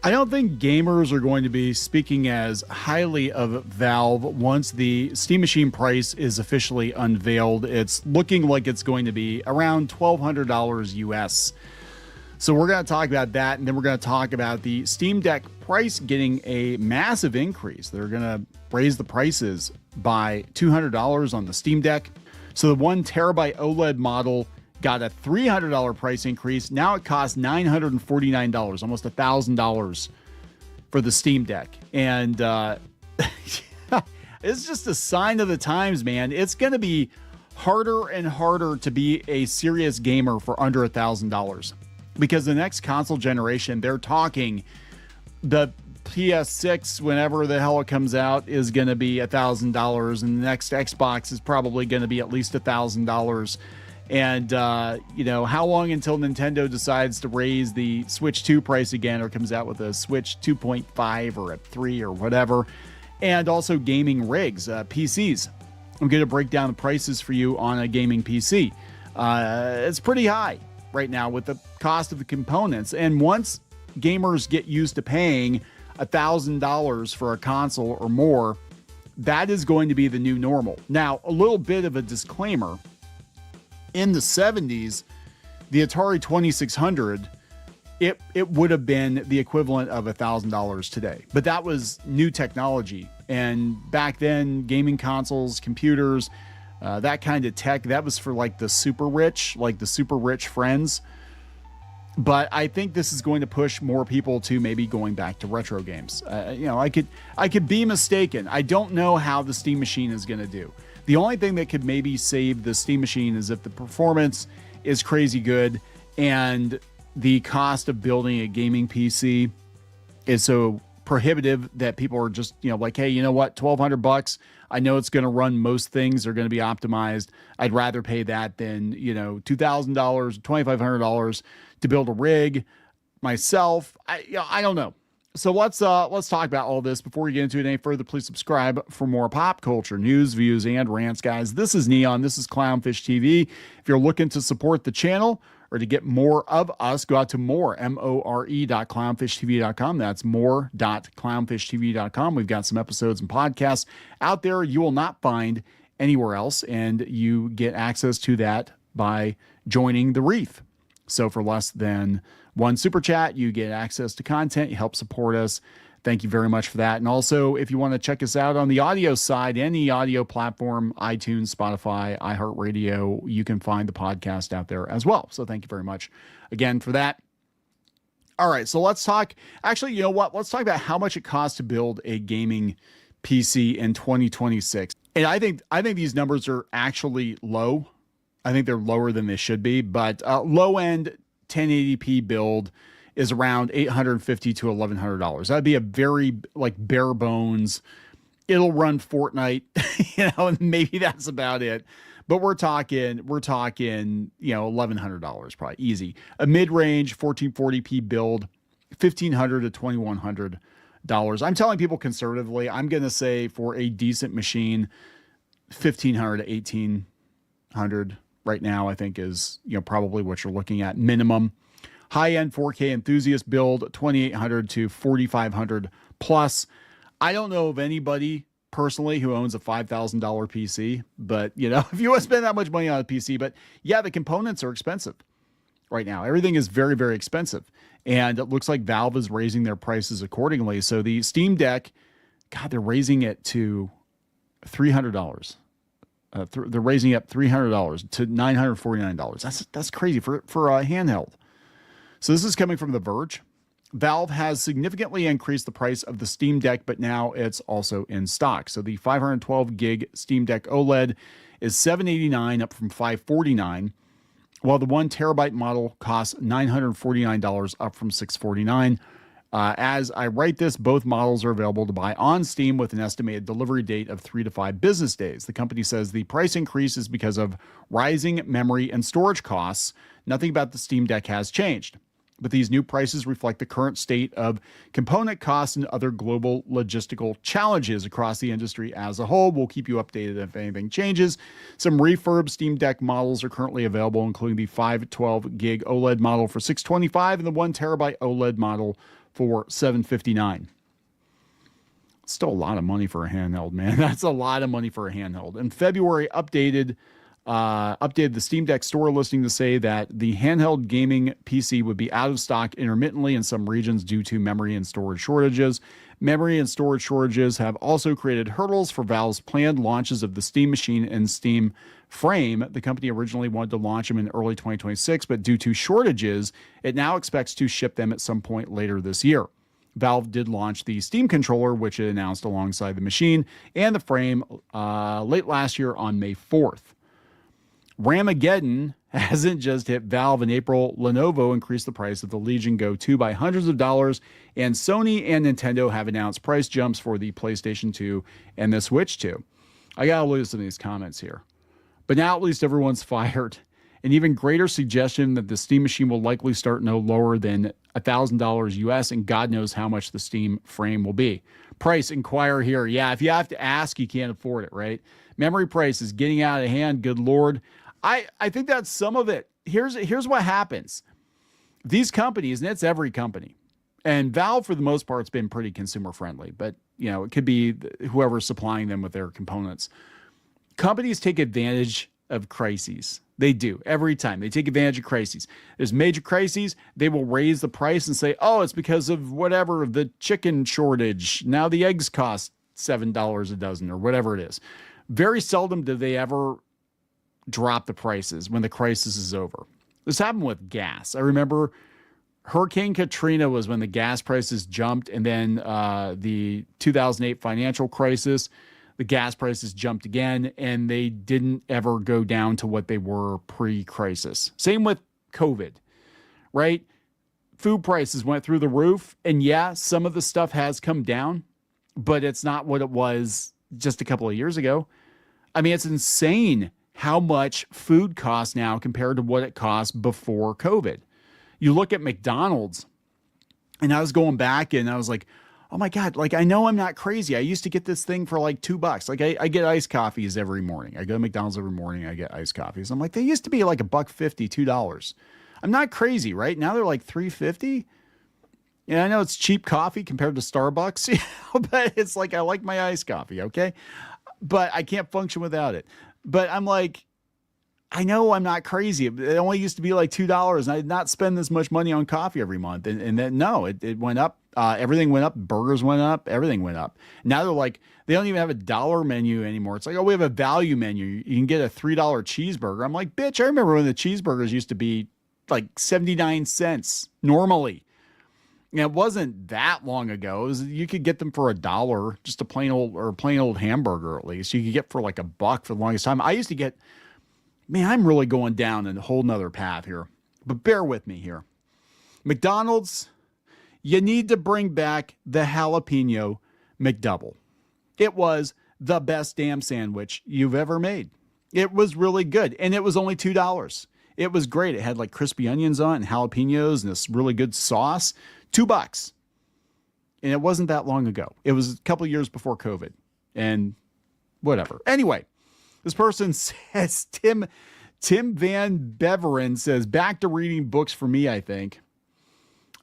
I don't think gamers are going to be speaking as highly of Valve once the Steam Machine price is officially unveiled. It's looking like it's going to be around $1,200 US. So we're going to talk about that, and then we're going to talk about the Steam Deck price getting a massive increase. They're going to raise the prices by $200 on the Steam Deck. So the 1 terabyte OLED model got a $300 price increase. Now it costs $949, almost $1,000 for the Steam Deck. And it's just a sign of the times, man. It's going to be harder and harder to be a serious gamer for under $1,000 because the next console generation, they're talking the PS6, whenever the hell it comes out, is going to be $1,000, and the next Xbox is probably going to be at least $1,000. And, how long until Nintendo decides to raise the Switch 2 price again or comes out with a Switch 2.5 or a 3 or whatever? And also gaming rigs, PCs. I'm going to break down the prices for you on a gaming PC. It's pretty high right now with the cost of the components. And once gamers get used to paying $1,000 for a console or more, that is going to be the new normal. Now, a little bit of a disclaimer. In the 70s, the Atari 2600, it would have been the equivalent of $1,000 today. But that was new technology. And back then, gaming consoles, computers, that kind of tech, that was for like the super rich friends. But I think this is going to push more people to maybe going back to retro games. I could be mistaken. I don't know how the Steam Machine is going to do. The only thing that could maybe save the Steam Machine is if the performance is crazy good and the cost of building a gaming PC is so prohibitive that people are just, like, hey, you know what, $1,200. I know it's going to run most things. They're going to be optimized. I'd rather pay that than, $2,000, $2,500 to build a rig myself. I don't know. So let's talk about all this. Before we get into it any further, please subscribe for more pop culture news, views, and rants, guys. This is Kneon. This is Clownfish TV. If you're looking to support the channel or to get more of us, go out to more.clownfishtv.com. That's more.clownfishtv.com. We've got some episodes and podcasts out there you will not find anywhere else, and you get access to that by joining the Reef. So for less than one super chat, you get access to content. You help support us. Thank you very much for that. And also, if you want to check us out on the audio side, any audio platform, iTunes, Spotify, iHeartRadio, you can find the podcast out there as well. So thank you very much again for that. All right, so let's talk. Actually, you know what? Let's talk about how much it costs to build a gaming PC in 2026. And I think these numbers are actually low. I think they're lower than they should be, but low-end 1080p build is around $850 to $1,100. That'd be a very bare bones. It'll run Fortnite, and maybe that's about it. But we're talking, $1,100 probably easy. A mid-range 1440p build, $1,500 to $2,100. I'm telling people conservatively, I'm going to say for a decent machine, $1,500 to $1,800 right now, I think is, probably what you're looking at minimum. High-end 4K enthusiast build, $2,800 to $4,500 plus. I don't know of anybody personally who owns a $5,000 PC, but if you want to spend that much money on a PC, but yeah, the components are expensive right now. Everything is very, very expensive. And it looks like Valve is raising their prices accordingly. So the Steam Deck, God, they're raising it to $300. They're raising up $300 to $949. That's crazy for a handheld. So this is coming from The Verge. Valve has significantly increased the price of the Steam Deck, but now it's also in stock. So the 512 gig Steam Deck OLED is $789, up from $549, while the 1 terabyte model costs $949, up from $649. As I write this, both models are available to buy on Steam with an estimated delivery date of 3 to 5 business days. The company says the price increase is because of rising memory and storage costs. Nothing about the Steam Deck has changed, but these new prices reflect the current state of component costs and other global logistical challenges across the industry as a whole. We'll keep you updated if anything changes. Some refurb Steam Deck models are currently available, including the 512 gig OLED model for $625 and the 1 terabyte OLED model for $759. Still a lot of money for a handheld, man. That's a lot of money for a handheld. In February, updated the Steam Deck store listing to say that the handheld gaming PC would be out of stock intermittently in some regions due to memory and storage shortages. Memory and storage shortages have also created hurdles for Valve's planned launches of the Steam Machine and Steam Frame. The company originally wanted to launch them in early 2026, but due to shortages, it now expects to ship them at some point later this year. Valve did launch the Steam controller, which it announced alongside the machine, and the frame late last year on May 4th. Ramageddon hasn't just hit Valve in April. Lenovo increased the price of the Legion Go 2 by hundreds of dollars, and Sony and Nintendo have announced price jumps for the PlayStation 2 and the Switch 2. I gotta lose some of these comments here. But now at least everyone's fired. An even greater suggestion that the Steam machine will likely start no lower than $1,000 US, and God knows how much the Steam frame will be. Price, inquire here. Yeah, if you have to ask, you can't afford it, right? Memory price is getting out of hand, good Lord. I think that's some of it. Here's what happens. These companies, and it's every company, and Valve for the most part has been pretty consumer friendly, but it could be whoever's supplying them with their components. Companies take advantage of crises. They do every time. They take advantage of crises. There's major crises. They will raise the price and say, oh, it's because of whatever, the chicken shortage. Now the eggs cost $7 a dozen or whatever it is. Very seldom do they ever drop the prices when the crisis is over. This happened with gas. I remember Hurricane Katrina was when the gas prices jumped, and then the 2008 financial crisis, the gas prices jumped again, and they didn't ever go down to what they were pre-crisis. Same with COVID, right? Food prices went through the roof, and yeah, some of the stuff has come down, but it's not what it was just a couple of years ago. I mean, it's insane how much food costs now compared to what it cost before COVID. You look at McDonald's, and I was going back and I was like, oh my God, like, I know I'm not crazy. I used to get this thing for like $2. Like I get iced coffees every morning. I go to McDonald's every morning. I get iced coffees. I'm like, they used to be like $1.50, $2. I'm not crazy, right? Now they're like $3.50. Yeah, I know it's cheap coffee compared to Starbucks, but it's like, I like my iced coffee. Okay. But I can't function without it. But I'm like, I know I'm not crazy. It only used to be like $2, and I did not spend this much money on coffee every month. And then, no, it went up. Everything went up. Burgers went up. Everything went up. Now they're like, they don't even have a dollar menu anymore. It's like, oh, we have a value menu. You can get a $3 cheeseburger. I'm like, bitch, I remember when the cheeseburgers used to be like 79 cents normally. And it wasn't that long ago. You could get them for $1, just a plain old hamburger, at least. You could get for like $1 for the longest time. I used to get, man, I'm really going down a whole nother path here, but bear with me here. McDonald's, you need to bring back the jalapeno McDouble. It was the best damn sandwich you've ever made. It was really good, and it was only $2. It was great. It had like crispy onions on it and jalapenos and this really good sauce. $2. And it wasn't that long ago. It was a couple of years before COVID and whatever. Anyway, this person says, Tim Van Beveren says, back to reading books for me, I think.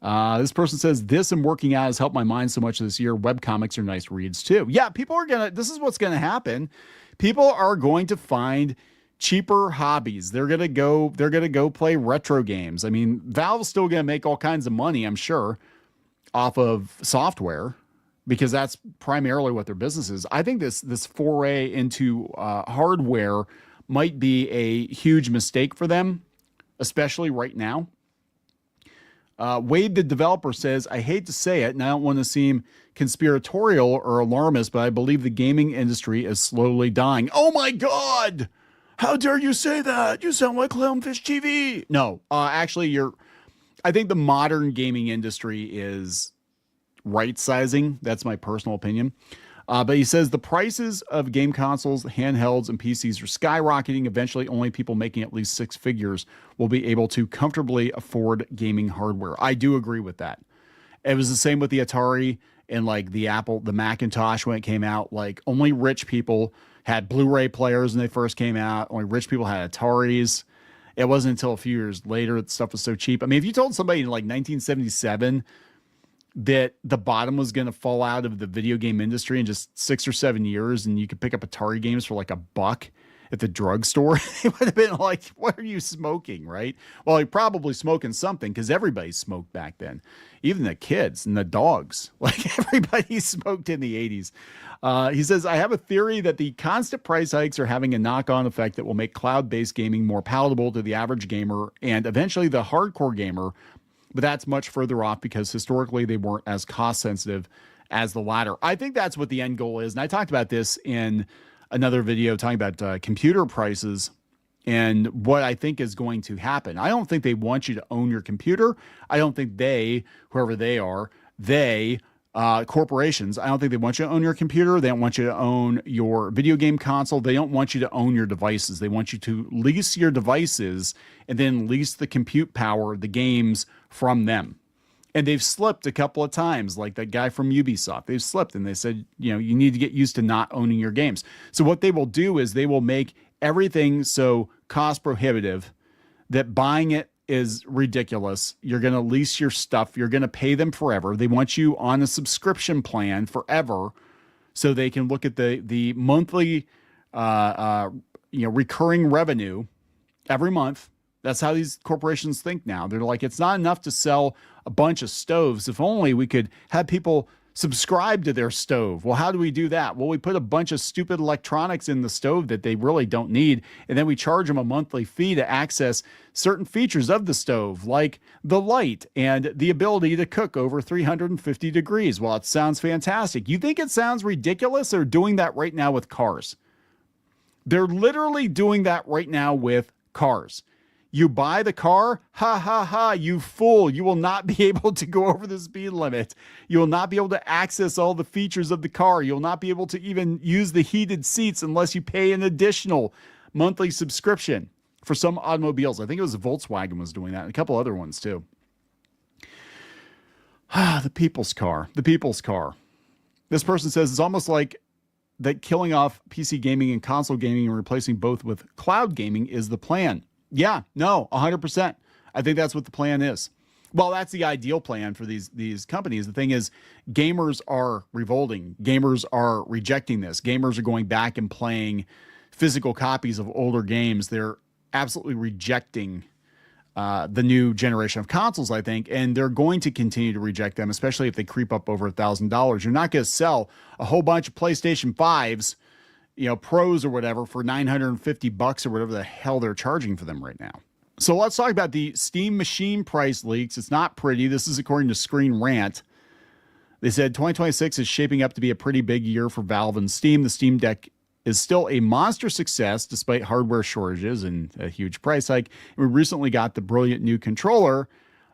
This person says, this and working out has helped my mind so much this year. Webcomics are nice reads too. Yeah, this is what's going to happen. People are going to find cheaper hobbies. They're going to go play retro games. I mean, Valve's still going to make all kinds of money, I'm sure, off of software, because that's primarily what their business is. I think this foray into hardware might be a huge mistake for them, especially right now. Wade, the developer, says, I hate to say it, and I don't want to seem conspiratorial or alarmist, but I believe the gaming industry is slowly dying. Oh my God! How dare you say that? You sound like Clownfish TV. No, actually, I think the modern gaming industry is right-sizing. That's my personal opinion. But he says the prices of game consoles, handhelds, and PCs are skyrocketing. Eventually, only people making at least six figures will be able to comfortably afford gaming hardware. I do agree with that. It was the same with the Atari and like the Macintosh when it came out. Like, only rich people had Blu-ray players when they first came out. Only rich people had Ataris. It wasn't until a few years later that stuff was so cheap. I mean, if you told somebody in like 1977 that the bottom was going to fall out of the video game industry in just 6 or 7 years, and you could pick up Atari games for like $1 at the drugstore, it would have been like, what are you smoking, right? Well, you're probably smoking something because everybody smoked back then, even the kids and the dogs. Like everybody smoked in the 80s. He says, I have a theory that the constant price hikes are having a knock-on effect that will make cloud-based gaming more palatable to the average gamer and eventually the hardcore gamer, but that's much further off because historically they weren't as cost-sensitive as the latter. I think that's what the end goal is, and I talked about this in another video talking about computer prices and what I think is going to happen. I don't think they want you to own your computer. I don't think they, whoever they are, corporations, I don't think they want you to own your computer. They don't want you to own your video game console. They don't want you to own your devices. They want you to lease your devices and then lease the compute power, the games from them. And they've slipped a couple of times, like that guy from Ubisoft. They've slipped and they said, you know, you need to get used to not owning your games. So what they will do is they will make everything so cost prohibitive that buying it is ridiculous. You're going to lease your stuff. You're going to pay them forever. They want you on a subscription plan forever so they can look at the monthly recurring revenue every month. That's how these corporations think now. They're like, it's not enough to sell a bunch of stoves. If only we could have people subscribe to their stove. Well, how do we do that? Well, we put a bunch of stupid electronics in the stove that they really don't need, and then we charge them a monthly fee to access certain features of the stove, like the light and the ability to cook over 350 degrees. Well, it sounds fantastic. You think it sounds ridiculous? They're doing that right now with cars. They're literally doing that right now with cars. You buy the car, ha, ha, ha, you fool. You will not be able to go over the speed limit. You will not be able to access all the features of the car. You'll not be able to even use the heated seats unless you pay an additional monthly subscription for some automobiles. I think it was Volkswagen was doing that and a couple other ones too. The people's car. This person says it's almost like that killing off PC gaming and console gaming and replacing both with cloud gaming is the plan. Yeah, no, 100%. I think that's what the plan is. Well, that's the ideal plan for these companies. The thing is, gamers are revolting. Gamers are rejecting this. Gamers are going back and playing physical copies of older games. They're absolutely rejecting the new generation of consoles, I think, and they're going to continue to reject them, especially if they creep up over $1,000. You're not going to sell a whole bunch of PlayStation 5s, pros or whatever for $950 or whatever the hell they're charging for them right now. So let's talk about the Steam machine price leaks. It's not pretty. This is according to Screen Rant. They said 2026 is shaping up to be a pretty big year for Valve and Steam. The Steam Deck is still a monster success despite hardware shortages and a huge price hike. And we recently got the brilliant new controller,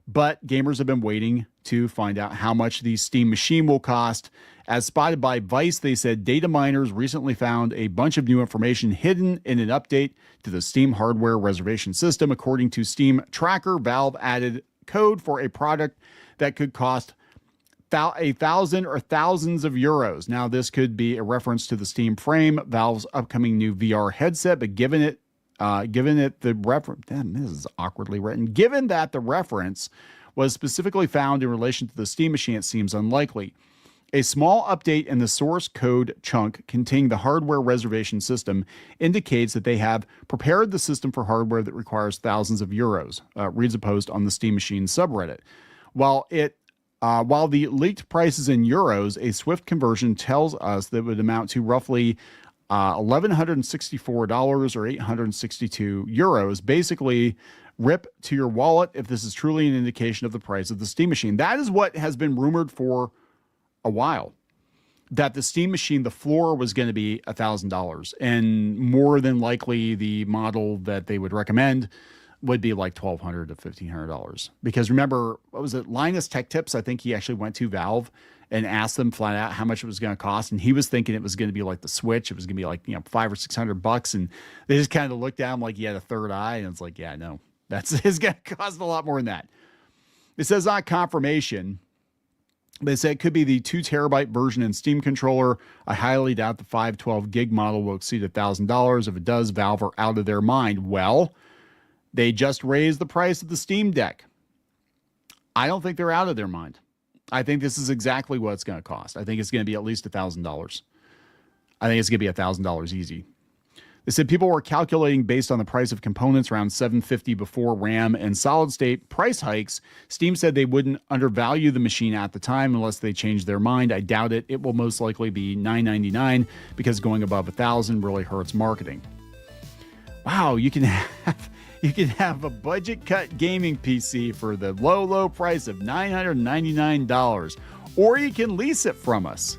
but gamers have been waiting to find out how much the Steam machine will cost. As spotted by Vice, they said data miners recently found a bunch of new information hidden in an update to the Steam hardware reservation system. According to Steam Tracker, Valve added code for a product that could cost 1,000 or thousands of euros. Now, this could be a reference to the Steam Frame, Valve's upcoming new VR headset, but given it the reference, damn, this is awkwardly written. Given that the reference was specifically found in relation to the Steam machine, it seems unlikely. A small update in the source code chunk containing the hardware reservation system indicates that they have prepared the system for hardware that requires thousands of euros, reads a post on the Steam Machine subreddit. While the leaked price is in euros, a swift conversion tells us that it would amount to roughly $1,164 or 862 euros. Basically, rip to your wallet if this is truly an indication of the price of the Steam Machine. That is what has been rumored for a while, that the Steam Machine, the floor was going to be $1,000, and more than likely the model that they would recommend would be like $1,200 to $1,500. Because remember, what was it? Linus Tech Tips, I think he actually went to Valve and asked them flat out how much it was going to cost, and he was thinking it was going to be like the Switch. It was going to be like $500 or $600, and they just kind of looked at him like he had a third eye, and it's like, yeah, no, it's going to cost a lot more than that. It says on confirmation. They say it could be the 2 terabyte version in Steam controller. I highly doubt the 512 gig model will exceed $1,000. If it does, Valve are out of their mind. Well, they just raised the price of the Steam Deck. I don't think they're out of their mind. I think this is exactly what it's going to cost. I think it's going to be at least $1,000. I think it's going to be $1,000 easy. They said people were calculating based on the price of components around $750 before RAM and solid state price hikes. Steam said they wouldn't undervalue the machine at the time unless they changed their mind. I doubt it. It will most likely be $999 because going above $1,000 really hurts marketing. Wow, you can have a budget cut gaming PC for the low price of $999, or you can lease it from us,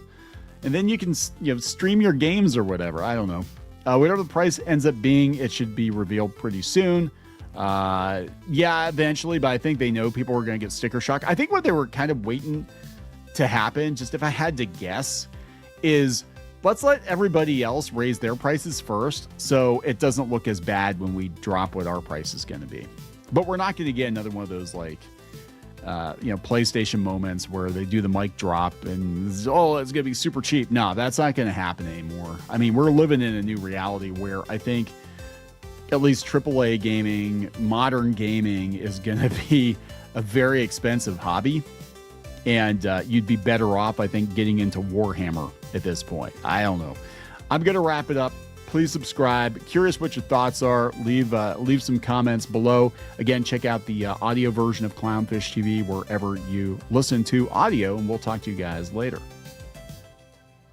and then you can stream your games or whatever. I don't know. Whatever the price ends up being, it should be revealed pretty soon. Yeah, eventually, but I think they know people are going to get sticker shock. I think what they were kind of waiting to happen, just if I had to guess, is let's let everybody else raise their prices first so it doesn't look as bad when we drop what our price is going to be. But we're not going to get another one of those PlayStation moments where they do the mic drop and it's going to be super cheap. No, that's not going to happen anymore. I mean, we're living in a new reality where I think at least AAA gaming, modern gaming is going to be a very expensive hobby. And you'd be better off, I think, getting into Warhammer at this point. I don't know. I'm going to wrap it up. Please subscribe. Curious what your thoughts are. Leave some comments below. Again, check out the audio version of Clownfish TV wherever you listen to audio, and we'll talk to you guys later.